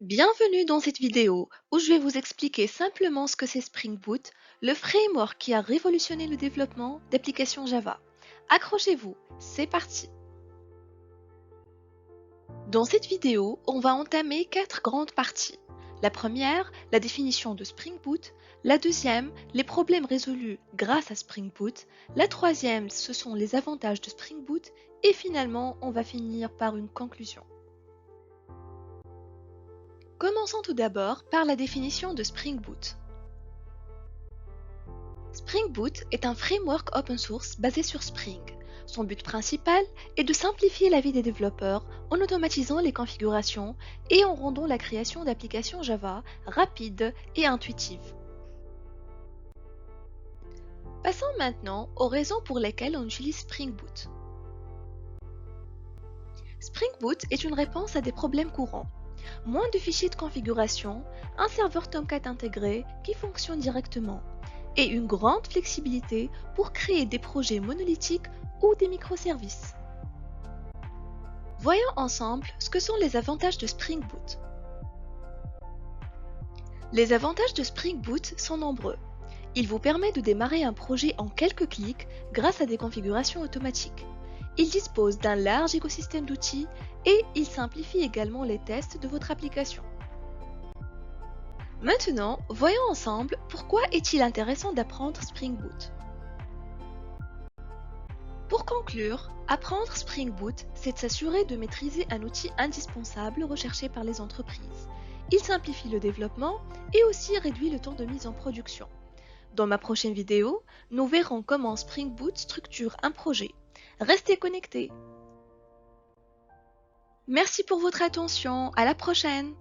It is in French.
Bienvenue dans cette vidéo où je vais vous expliquer simplement ce que c'est Spring Boot, le framework qui a révolutionné le développement d'applications Java. Accrochez-vous, c'est parti! Dans cette vidéo, on va entamer 4 grandes parties. La première, la définition de Spring Boot. La deuxième, les problèmes résolus grâce à Spring Boot. La troisième, ce sont les avantages de Spring Boot. Et finalement, on va finir par une conclusion. Commençons tout d'abord par la définition de Spring Boot. Spring Boot est un framework open source basé sur Spring. Son but principal est de simplifier la vie des développeurs en automatisant les configurations et en rendant la création d'applications Java rapide et intuitive. Passons maintenant aux raisons pour lesquelles on utilise Spring Boot. Spring Boot est une réponse à des problèmes courants. Moins de fichiers de configuration, un serveur Tomcat intégré qui fonctionne directement et une grande flexibilité pour créer des projets monolithiques ou des microservices. Voyons ensemble ce que sont les avantages de Spring Boot. Les avantages de Spring Boot sont nombreux. Il vous permet de démarrer un projet en quelques clics grâce à des configurations automatiques. Il dispose d'un large écosystème d'outils et il simplifie également les tests de votre application. Maintenant, voyons ensemble pourquoi est-il intéressant d'apprendre Spring Boot. Pour conclure, apprendre Spring Boot, c'est de s'assurer de maîtriser un outil indispensable recherché par les entreprises. Il simplifie le développement et aussi réduit le temps de mise en production. Dans ma prochaine vidéo, nous verrons comment Spring Boot structure un projet. Restez connectés! Merci pour votre attention, à la prochaine!